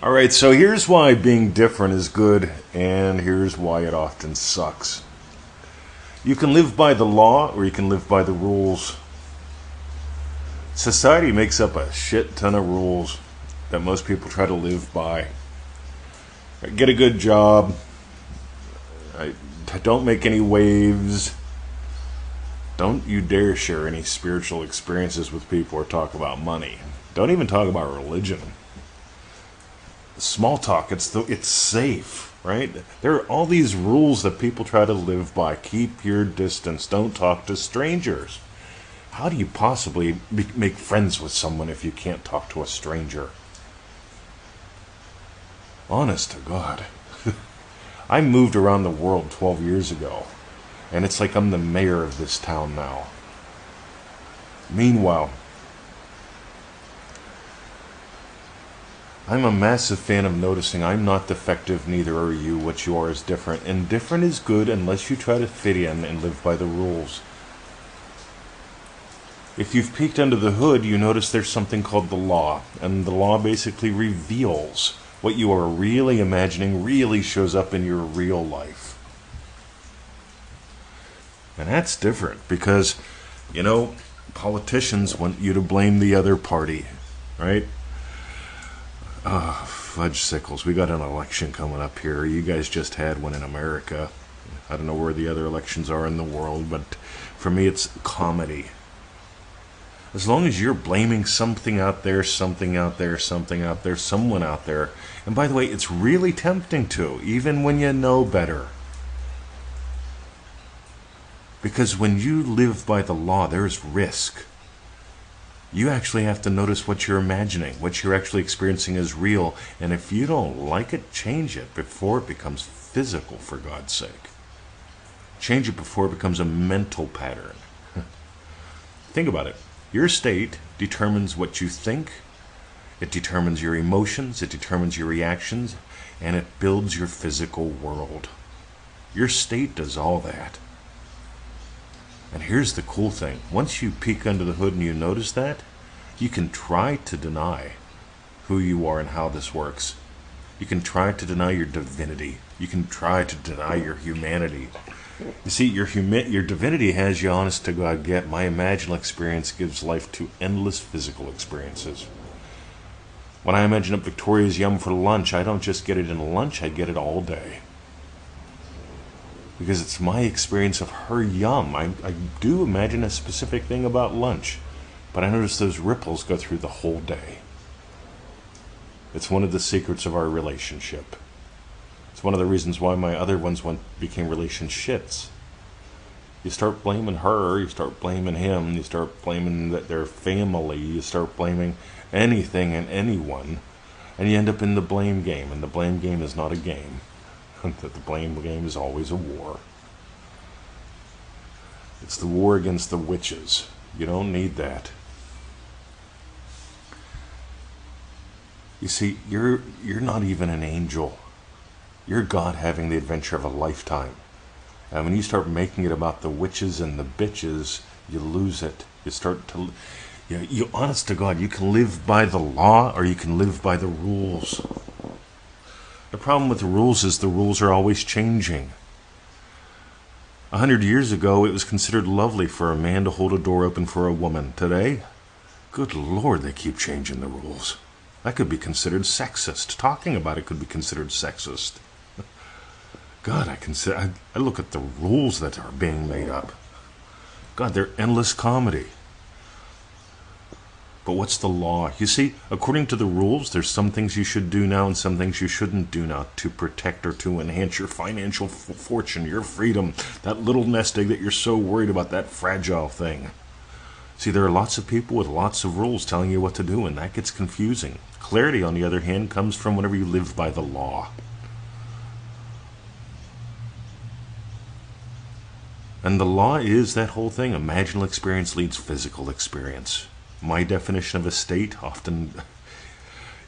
Alright, so here's why being different is good, and here's why it often sucks. You can live by the law, or you can live by the rules. Society makes up a shit ton of rules that most people try to live by. Get a good job. Don't make any waves. Don't you dare share any spiritual experiences with people or talk about money. Don't even talk about religion. Small talk, it's safe, right? There are all these rules that people try to live by. Keep your distance. Don't talk to strangers. How do you possibly make friends with someone if you can't talk to a stranger? Honest to God. I moved around the world 12 years ago, and it's like I'm the mayor of this town now. Meanwhile, I'm a massive fan of noticing I'm not defective, neither are you. What you are is different, and different is good unless you try to fit in and live by the rules. If you've peeked under the hood, you notice there's something called the law, and the law basically reveals what you are really imagining really shows up in your real life. And that's different because, politicians want you to blame the other party, right? Fudge sickles. We got an election coming up here. You guys just had one in America. I don't know where the other elections are in the world, but for me it's comedy. As long as you're blaming something out there, something out there, something out there, someone out there. And by the way, it's really tempting to, even when you know better. Because when you live by the law, there's risk. You actually have to notice what you're imagining, what you're actually experiencing is real. And if you don't like it, change it before it becomes physical, for God's sake. Change it before it becomes a mental pattern. Think about it. Your state determines what you think, it determines your emotions, it determines your reactions, and it builds your physical world. Your state does all that. And here's the cool thing. Once you peek under the hood and you notice that, you can try to deny who you are and how this works. You can try to deny your divinity. You can try to deny your humanity. You see, your divinity has you honest to God get. My imaginal experience gives life to endless physical experiences. When I imagine up Victoria's yum for lunch, I don't just get it in lunch, I get it all day. Because it's my experience of her yum. I do imagine a specific thing about lunch, but I notice those ripples go through the whole day. It's one of the secrets of our relationship. It's one of the reasons why my other ones became relationships. You start blaming her, you start blaming him, you start blaming their family, you start blaming anything and anyone, and you end up in the blame game, and the blame game is not a game. The blame game is always a war. It's the war against the witches. You don't need that. You see, you're not even an angel. You're God having the adventure of a lifetime. And when you start making it about the witches and the bitches, you lose it. You start to... You honest to God, you can live by the law or you can live by the rules. The problem with the rules is the rules are always changing. 100 years ago, it was considered lovely for a man to hold a door open for a woman. Today, good Lord, they keep changing the rules. That could be considered sexist. Talking about it could be considered sexist. God, I look at the rules that are being made up. God, they're endless comedy. But what's the law? You see, according to the rules, there's some things you should do now and some things you shouldn't do now to protect or to enhance your financial fortune, your freedom, that little nest egg that you're so worried about, that fragile thing. See, there are lots of people with lots of rules telling you what to do, and that gets confusing. Clarity, on the other hand, comes from whenever you live by the law. And the law is that whole thing. Imaginal experience leads physical experience. My definition of a state, often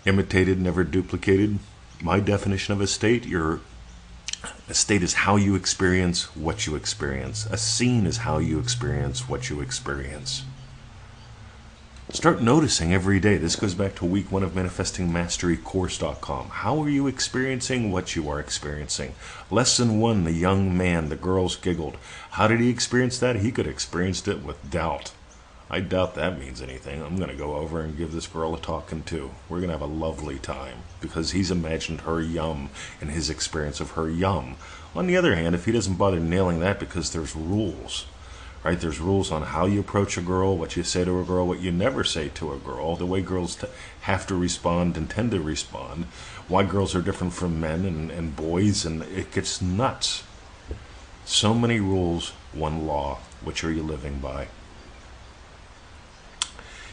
imitated, never duplicated. My definition of a state, a state is how you experience what you experience. A scene is how you experience what you experience. Start noticing every day. This goes back to week 1 of manifestingmasterycourse.com. How are you experiencing what you are experiencing? Lesson 1, the young man, the girls giggled. How did he experience that? He could have experienced it with doubt. I doubt that means anything. I'm going to go over and give this girl a talking to. We're going to have a lovely time because he's imagined her yum and his experience of her yum. On the other hand, if he doesn't bother nailing that because there's rules, right? There's rules on how you approach a girl, what you say to a girl, what you never say to a girl, the way girls have to respond and tend to respond, why girls are different from men and boys, and it gets nuts. So many rules, one law. Which are you living by?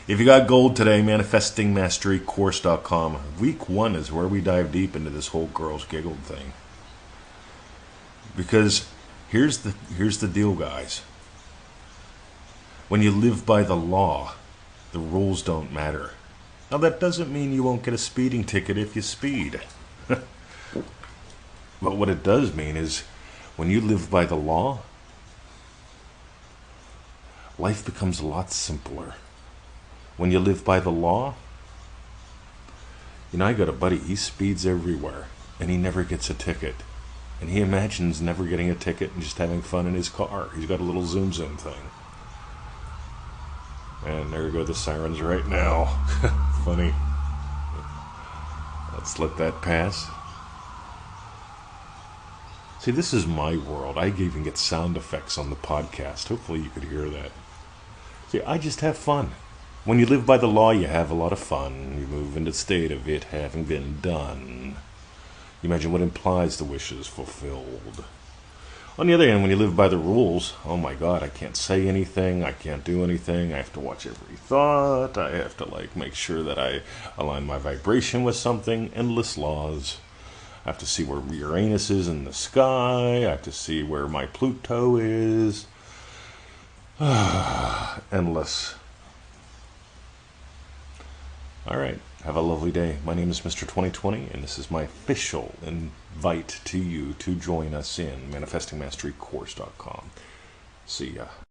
If you got gold today, manifestingmasterycourse.com. Week 1 is where we dive deep into this whole girls giggled thing. Because here's the deal, guys. When you live by the law, the rules don't matter. Now, that doesn't mean you won't get a speeding ticket if you speed. But what it does mean is when you live by the law, life becomes a lot simpler. When you live by the law, I got a buddy, he speeds everywhere, and he never gets a ticket. And he imagines never getting a ticket and just having fun in his car. He's got a little zoom thing. And there go the sirens right now. Funny. Let's let that pass. See, this is my world. I even get sound effects on the podcast. Hopefully you could hear that. See, I just have fun. When you live by the law, you have a lot of fun. You move into the state of it having been done. You imagine what implies the wishes fulfilled. On the other hand, when you live by the rules, oh my God, I can't say anything, I can't do anything, I have to watch every thought, I have to make sure that I align my vibration with something, endless laws. I have to see where Uranus is in the sky, I have to see where my Pluto is. Endless. All right, have a lovely day. My name is Mr. 2020, and this is my official invite to you to join us in manifestingmasterycourse.com. See ya.